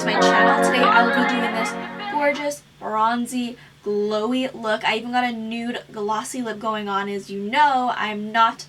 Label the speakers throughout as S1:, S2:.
S1: to my channel. Today I will be doing this gorgeous, bronzy, glowy look. I even got a nude glossy lip going on. As you know, I'm not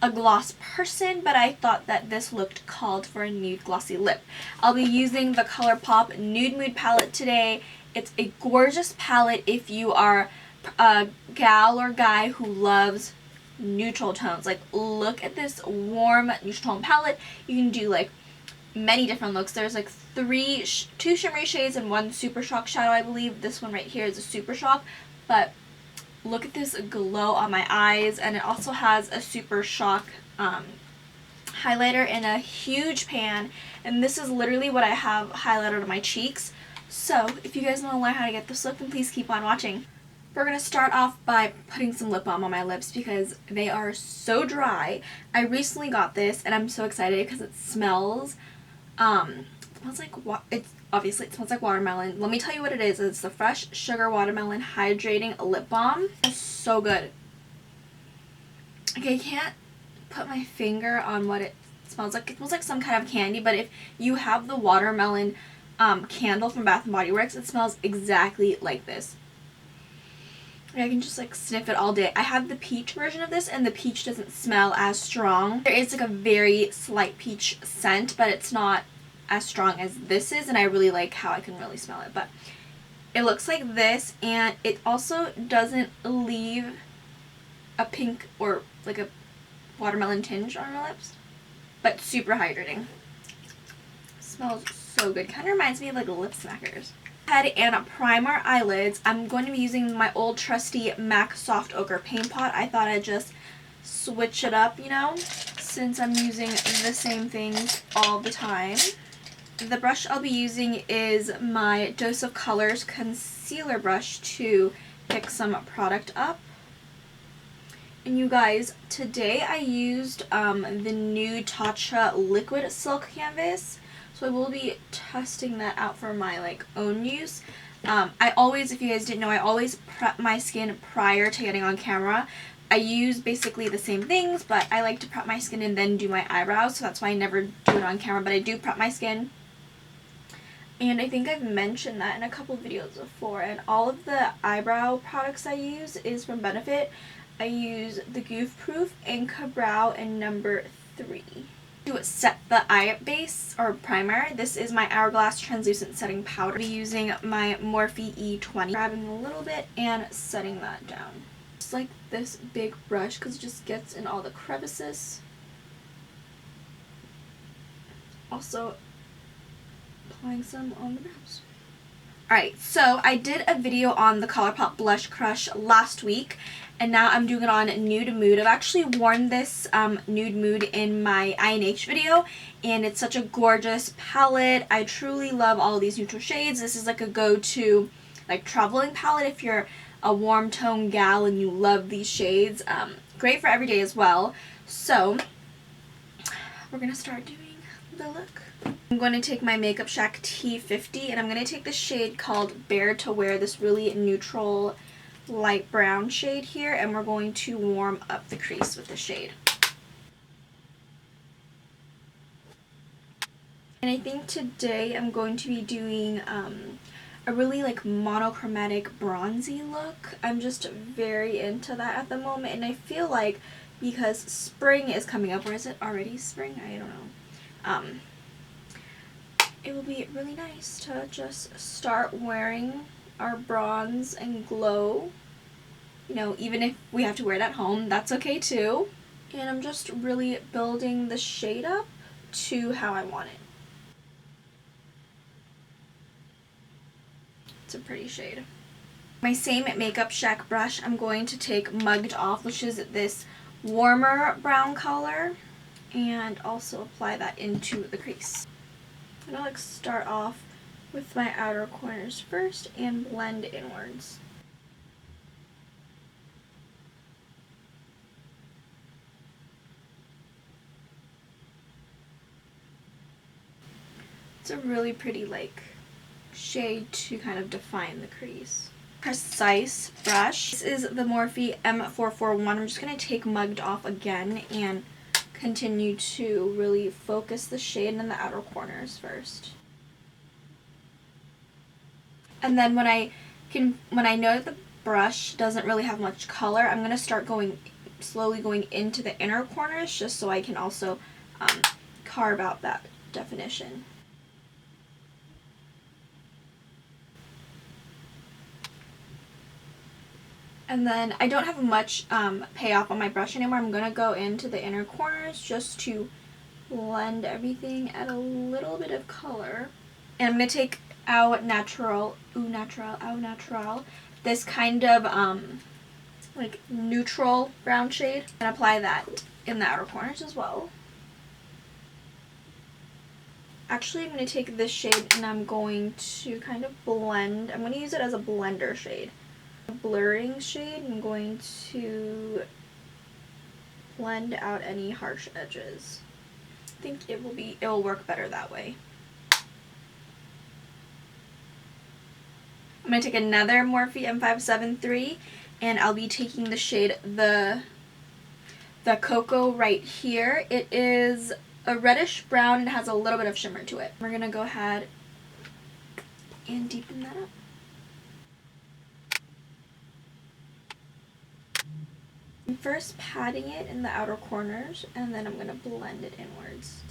S1: a gloss person, but I thought that this looked called for a nude glossy lip. I'll be using the Colourpop Nude Mood palette today. It's a gorgeous palette if you are a gal or guy who loves neutral tones. Like, look at this warm neutral tone palette. You can do like many different looks. There's like two shimmery shades and one Supershock shadow, I believe. This one right here is a Supershock, but look at this glow on my eyes. And it also has a Supershock highlighter in a huge pan, and this is literally what I have highlighted on my cheeks. So if you guys want to learn how to get this look, then please keep on watching. We're going to start off by putting some lip balm on my lips because they are so dry. I recently got this and I'm so excited because it smells it smells like watermelon. Let me tell you what it is. It's the Fresh Sugar Watermelon Hydrating Lip Balm. It's so good. Okay, I can't put my finger on what it smells like. It smells like some kind of candy, but if you have the watermelon candle from Bath & Body Works, it smells exactly like this. I can just like sniff it all day. I have the peach version of this, and the peach doesn't smell as strong. There is like a very slight peach scent, but it's not as strong as this is, and I really like how I can really smell it. But it looks like this, and it also doesn't leave a pink or like a watermelon tinge on my lips, but super hydrating. Smells so good. Kind of reminds me of like lip smackers. Head and primer eyelids. I'm going to be using my old trusty MAC Soft Ochre Paint Pot. I thought I'd just switch it up, you know, since I'm using the same things all the time. The brush I'll be using is my Dose of Colors concealer brush to pick some product up. And you guys, today I used the Nude Tatcha Liquid Silk Canvas. So I will be testing that out for my like own use. I always, if you guys didn't know, I always prep my skin prior to getting on camera. I use basically the same things, but I like to prep my skin and then do my eyebrows, so that's why I never do it on camera, but I do prep my skin. And I think I've mentioned that in a couple videos before. And all of the eyebrow products I use is from Benefit. I use the Goof Proof, Anchor Brow, and number 3. To set the eye base or primer, this is my Hourglass translucent setting powder. I'll be using my Morphe E20, grabbing a little bit and setting that down. Just like this big brush because it just gets in all the crevices. Also applying some on the brows. Alright, so I did a video on the Colourpop Blush Crush last week, and now I'm doing it on Nude Mood. I've actually worn this Nude Mood in my INH video, and it's such a gorgeous palette. I truly love all these neutral shades. This is like a go-to like traveling palette if you're a warm tone gal and you love these shades. Great for every day as well. So we're going to start doing the look. I'm going to take my Makeup Shack T50, and I'm going to take the shade called Bare to Wear, this really neutral light brown shade here, and we're going to warm up the crease with the shade. And I think today I'm going to be doing a really like monochromatic bronzy look. I'm just very into that at the moment, and I feel like because spring is coming up, or is it already spring? I don't know. It will be really nice to just start wearing our bronze and glow. You know, even if we have to wear it at home, that's okay too. And I'm just really building the shade up to how I want it. It's a pretty shade. My same Makeup Shack brush, I'm going to take Mugged Off, which is this warmer brown color, and also apply that into the crease. I'm going to like start off with my outer corners first and blend inwards. It's a really pretty like shade to kind of define the crease. Precise brush. This is the Morphe M441. I'm just going to take Mugged Off again and continue to really focus the shade in the outer corners first. And then when I know that the brush doesn't really have much color, I'm going to start slowly going into the inner corners just so I can also carve out that definition. And then I don't have much payoff on my brush anymore. I'm going to go into the inner corners just to blend everything, add a little bit of color. And I'm going to take Au Natural, this kind of like neutral brown shade, and apply that in the outer corners as well. Actually, I'm going to take this shade and I'm going to kind of blend. I'm going to use it as a blender shade. A blurring shade, I'm going to blend out any harsh edges. I think it will work better that way. I'm going to take another Morphe M573 and I'll be taking the shade the KoKo right here. It is a reddish brown and has a little bit of shimmer to it. We're going to go ahead and deepen that up. I'm first patting it in the outer corners and then I'm going to blend it inwards.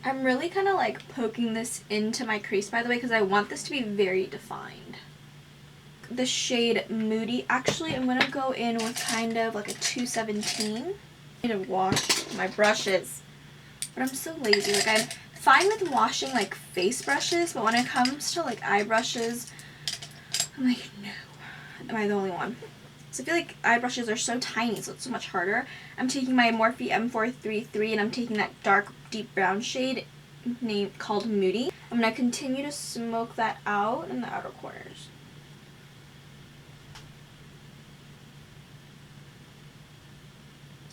S1: I'm really kind of like poking this into my crease, by the way, because I want this to be very defined. The shade Moody, actually I'm going to go in with kind of like a 217. I need to wash my brushes, but I'm so lazy. Like, I'm fine with washing like face brushes, but when it comes to like eye brushes, I'm like, no. Am I the only one? So I feel like eye brushes are so tiny, so it's so much harder. I'm taking my Morphe M433 and I'm taking that dark deep brown shade called Moody. I'm going to continue to smoke that out in the outer corners.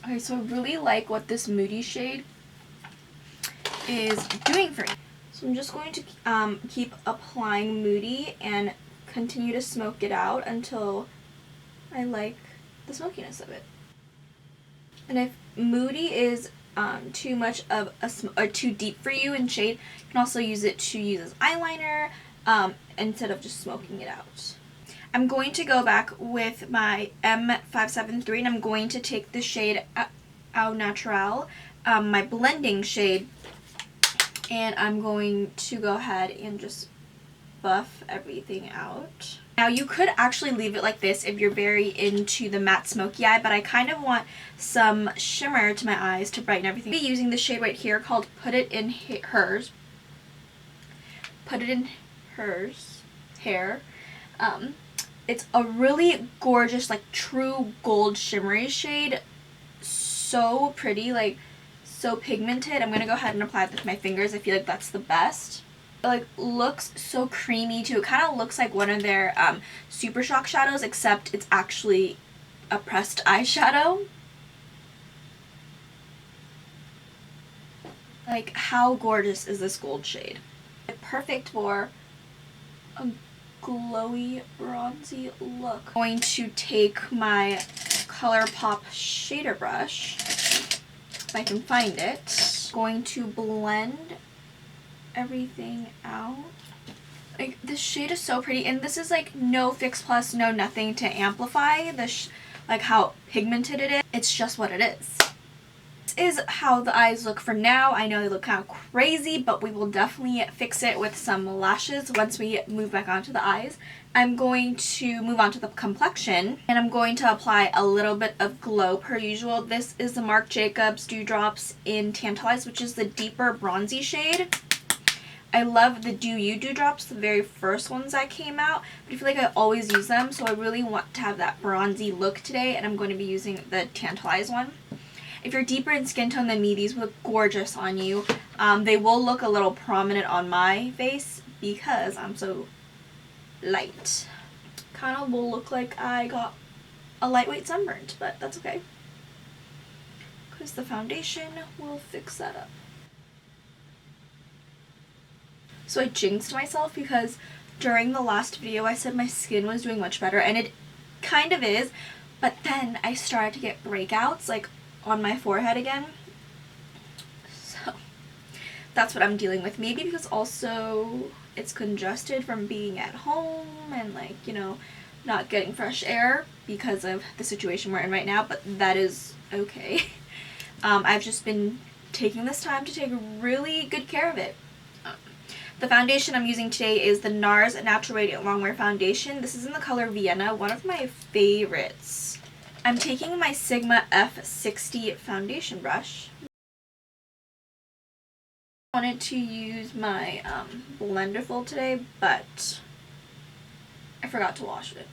S1: Okay, so I really like what this Moody shade is doing for me. So I'm just going to keep applying Moody and continue to smoke it out until I like the smokiness of it. And if Moody is too much of or too deep for you in shade, you can also use it to use as eyeliner instead of just smoking it out. I'm going to go back with my M573 and I'm going to take the shade Au Natural, my blending shade, and I'm going to go ahead and just buff everything out. Now you could actually leave it like this if you're very into the matte smoky eye, but I kind of want some shimmer to my eyes to brighten everything. I'll be using this shade right here called Put It in Hers. Put It in Hers hair. It's a really gorgeous, like true gold shimmery shade. So pretty, like so pigmented. I'm gonna go ahead and apply it with my fingers. I feel like that's the best. It like looks so creamy too. It kind of looks like one of their Supershock shadows, except it's actually a pressed eyeshadow. Like, how gorgeous is this gold shade? Perfect for a glowy, bronzy look. I'm going to take my Colourpop shader brush, if I can find it. I'm going to blend everything out. Like, this shade is so pretty, and this is like no Fix Plus, no nothing to amplify this, like how pigmented it is. It's just what it is. This is how the eyes look for now. I know they look kind of crazy, but we will definitely fix it with some lashes once we move back onto the eyes. I'm going to move on to the complexion, and I'm going to apply a little bit of glow per usual. This is the Marc Jacobs Dewdrops in Tantalize, which is the deeper bronzy shade. I love the Do You Dewdrops, the very first ones that came out, but I feel like I always use them, so I really want to have that bronzy look today, and I'm going to be using the Tantalize one. If you're deeper in skin tone than me, these look gorgeous on you. They will look a little prominent on my face because I'm so light. Kind of will look like I got a lightweight sunburn, but that's okay, because the foundation will fix that up. So I jinxed myself because during the last video I said my skin was doing much better, and it kind of is, but then I started to get breakouts like on my forehead again. So that's what I'm dealing with. Maybe because also it's congested from being at home and, like, you know, not getting fresh air because of the situation we're in right now, but that is okay. I've just been taking this time to take really good care of it. The foundation I'm using today is the NARS Natural Radiant Longwear Foundation. This is in the color Vienna, one of my favorites. I'm taking my Sigma F60 foundation brush. I wanted to use my Blenderful today, but I forgot to wash it.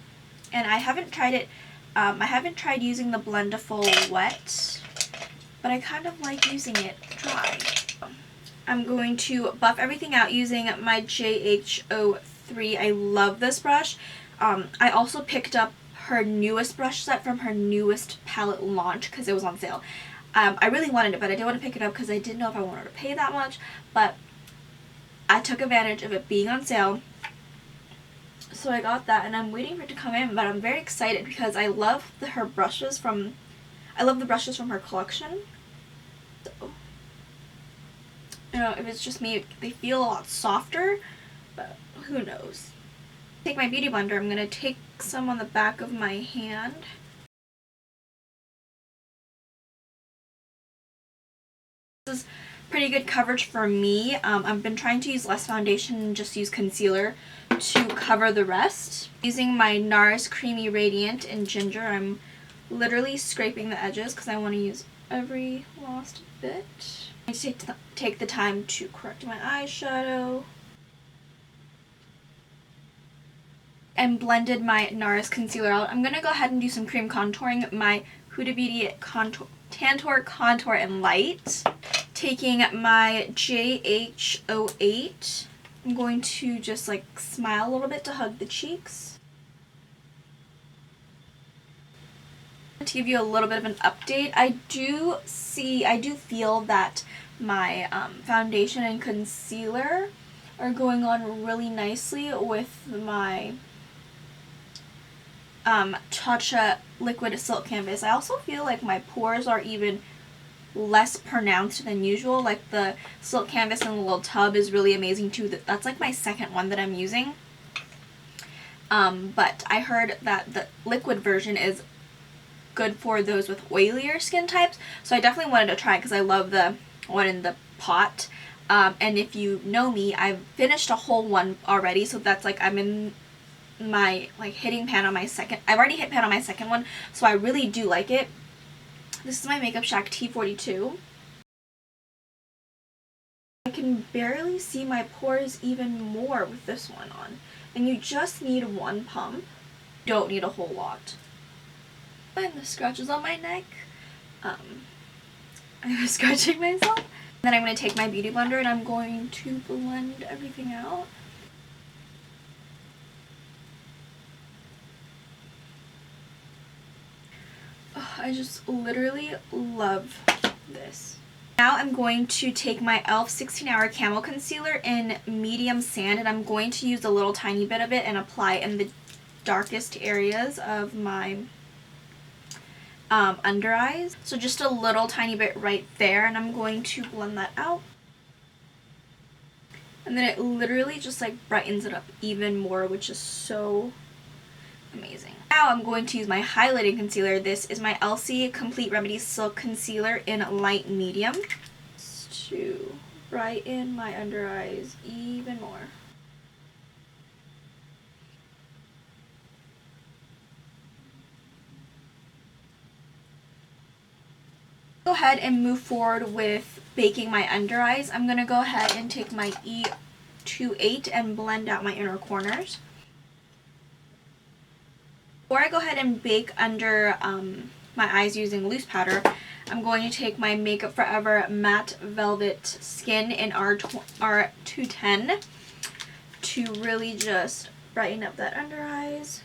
S1: And I haven't tried it, I haven't tried using the Blenderful wet, but I kind of like using it dry. I'm going to buff everything out using my JH03. I love this brush. I also picked up her newest brush set from her newest palette launch because it was on sale. I really wanted it, but I didn't want to pick it up because I didn't know if I wanted to pay that much, but I took advantage of it being on sale. So I got that, and I'm waiting for it to come in, but I'm very excited because I love her brushes from, I love the brushes from her collection. So, you know, if it's just me, they feel a lot softer, but who knows. Take my beauty blender. I'm going to take some on the back of my hand. This is pretty good coverage for me. I've been trying to use less foundation and just use concealer to cover the rest. Using my NARS Creamy Radiant in Ginger, I'm literally scraping the edges because I want to use every last bit. I need to take the time to correct my eyeshadow. And blended my NARS concealer out. I'm going to go ahead and do some cream contouring. My Huda Beauty Tantour Contour and Light. Taking my JH08. I'm going to just like smile a little bit to hug the cheeks. To give you a little bit of an update, I do feel that my foundation and concealer are going on really nicely with my Tatcha liquid silk canvas. I also feel like my pores are even less pronounced than usual. Like the silk canvas in the little tub is really amazing too. That's like my second one that I'm using. But I heard that the liquid version is good for those with oilier skin types, so I definitely wanted to try it because I love the one in the pot. And if you know me, I've finished a whole one already, so that's like I'm in my like hitting pan on my second. I've already hit pan on my second one, so I really do like it. This is my Makeup Shack T42. I can barely see my pores even more with this one on, and you just need one pump. Don't need a whole lot. And the scratches on my neck. I was scratching myself. Then I'm going to take my beauty blender and I'm going to blend everything out. Oh, I just literally love this. Now I'm going to take my e.l.f. 16-Hour Camo Concealer in Medium Sand, and I'm going to use a little tiny bit of it and apply it in the darkest areas of my under eyes. So just a little tiny bit right there, and I'm going to blend that out. And then it literally just like brightens it up even more, which is so amazing. Now I'm going to use my highlighting concealer. This is my Elcie Complete Remedy Silk Concealer in Light Medium. Just to brighten my under eyes even more. Go ahead and move forward with baking my under eyes. I'm going to go ahead and take my E28 and blend out my inner corners. Before I go ahead and bake under my eyes using loose powder, I'm going to take my Makeup Forever Matte Velvet Skin in R210 to really just brighten up that under eyes.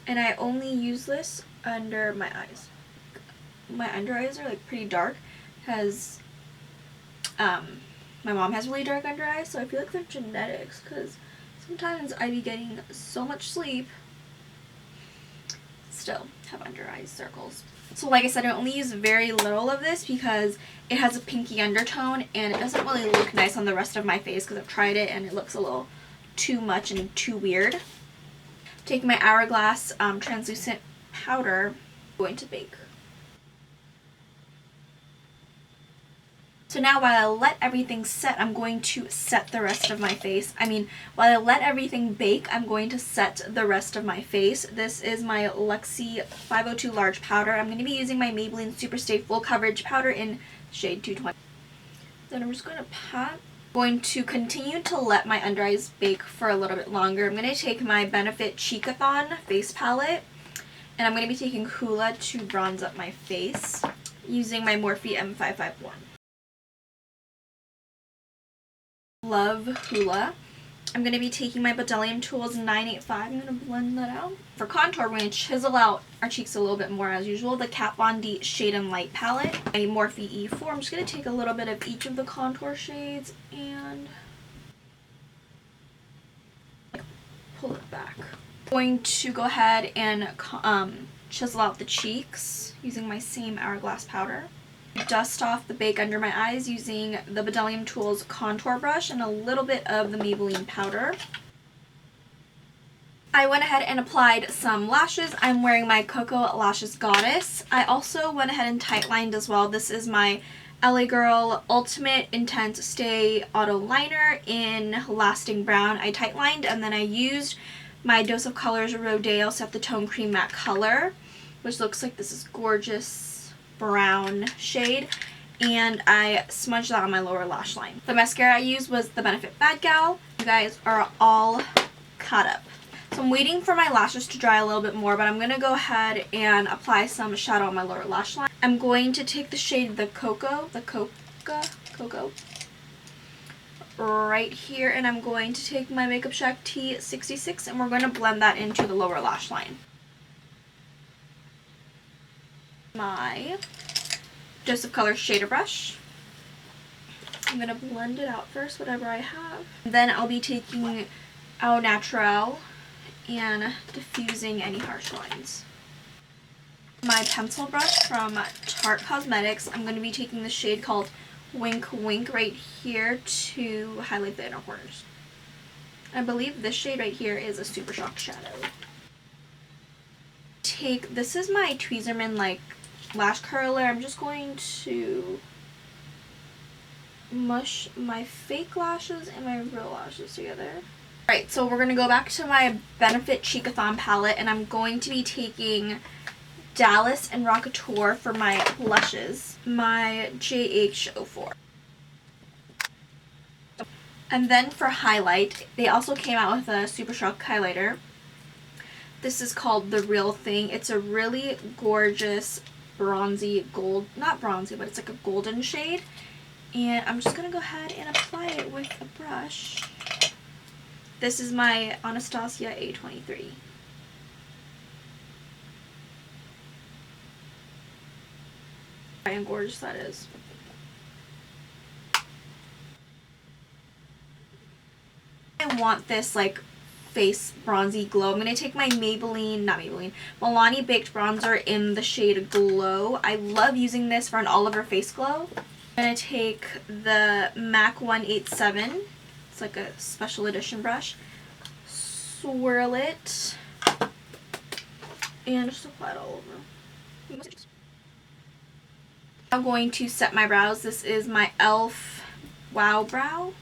S1: And I only use this under my eyes. My under eyes are like pretty dark because my mom has really dark under eyes, so I feel like they're genetics because sometimes I be getting so much sleep. It's still have under eye circles. So like I said, I only use very little of this because it has a pinky undertone and it doesn't really look nice on the rest of my face because I've tried it and it looks a little too much and too weird. Taking my Hourglass translucent powder, going to bake. So now while I let everything set, I'm going to set the rest of my face. While I let everything bake, I'm going to set the rest of my face. This is my Luxie 502 large powder. I'm going to be using my Maybelline SuperStay full coverage powder in shade 220. Then I'm just going to pat. Going to continue to let my under eyes bake for a little bit longer. I'm going to take my Benefit Cheekathon face palette and I'm going to be taking Huda to bronze up my face using my Morphe M551. Love Huda. I'm going to be taking my Bedelium Tools 985. I'm going to blend that out. For contour, we're going to chisel out our cheeks a little bit more as usual. The Kat Von D Shade and Light palette. My Morphe E4. I'm just going to take a little bit of each of the contour shades and pull it back. Going to go ahead and chisel out the cheeks using my same Hourglass powder. Dust off the bake under my eyes using the Bedelium Tools contour brush and a little bit of the Maybelline powder. I went ahead and applied some lashes. I'm wearing my KoKo Lashes Goddess. I also went ahead and tightlined as well. This is my LA Girl Ultimate Intense Stay Auto Liner in Lasting Brown. I tightlined and then I used my Dose of Colors Rodeo Set the Tone Cream Matte Color, which looks like this is gorgeous brown shade, and I smudged that on my lower lash line. The mascara I used was the Benefit Bad Gal. You guys are all caught up. So I'm waiting for my lashes to dry a little bit more, but I'm going to go ahead and apply some shadow on my lower lash line. I'm going to take the shade the KoKo right here, and I'm going to take my Makeup Shack T66 and we're going to blend that into the lower lash line. My Dose of Colors shader brush. I'm going to blend it out first, whatever I have. Then I'll be taking Au Naturel and diffusing any harsh lines. My pencil brush from Tarte Cosmetics. I'm going to be taking the shade called Wink Wink right here to highlight the inner corners. I believe this shade right here is a Supershock shadow. This is my Tweezerman lash curler. I'm just going to mush my fake lashes and my real lashes together. Alright, so we're going to go back to my Benefit Cheekathon palette and I'm going to be taking Dallas and Rockateur for my blushes, my JH04. And then for highlight, they also came out with a Supershock highlighter. This is called The Real Thing. It's a really gorgeous bronzy gold, not bronzy, but it's like a golden shade. And I'm just going to go ahead and apply it with a brush. This is my Anastasia A23. And gorgeous that is. I want this face bronzy glow. I'm going to take my Milani Baked Bronzer in the shade Glow. I love using this for an all-over face glow. I'm going to take the MAC 187. It's like a special edition brush. Swirl it. And just apply it all over. I'm going to set my brows. This is my e.l.f. Wow Brow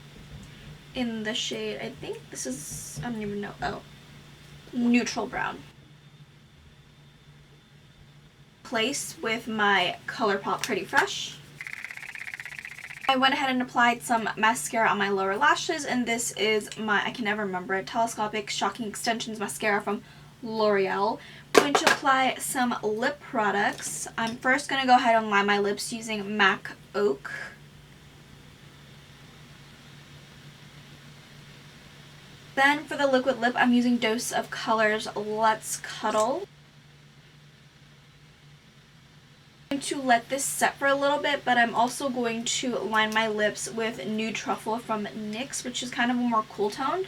S1: in the shade, I think this is, I don't even know, Neutral Brown. Place with my Colourpop Pretty Fresh. I went ahead and applied some mascara on my lower lashes, and this is my, I can never remember it, Telescopic Shocking Extensions Mascara from L'Oreal. I'm going to apply some lip products. I'm first going to go ahead and line my lips using MAC Oak. Then for the liquid lip, I'm using Dose of Colors Let's Cuddle. I'm going to let this set for a little bit, but I'm also going to line my lips with Nude Truffle from NYX, which is kind of a more cool toned.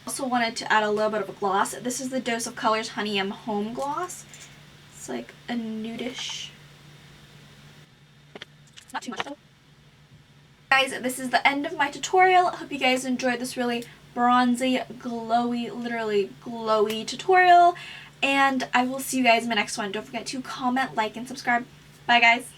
S1: Also also wanted to add a little bit of a gloss. This is the Dose of Colors Honey M Home Gloss. It's like a nudish. Not too much though. Guys, this is the end of my tutorial. I hope you guys enjoyed this really bronzy, glowy, literally glowy tutorial. And I will see you guys in my next one. Don't forget to comment, like, and subscribe. Bye, guys.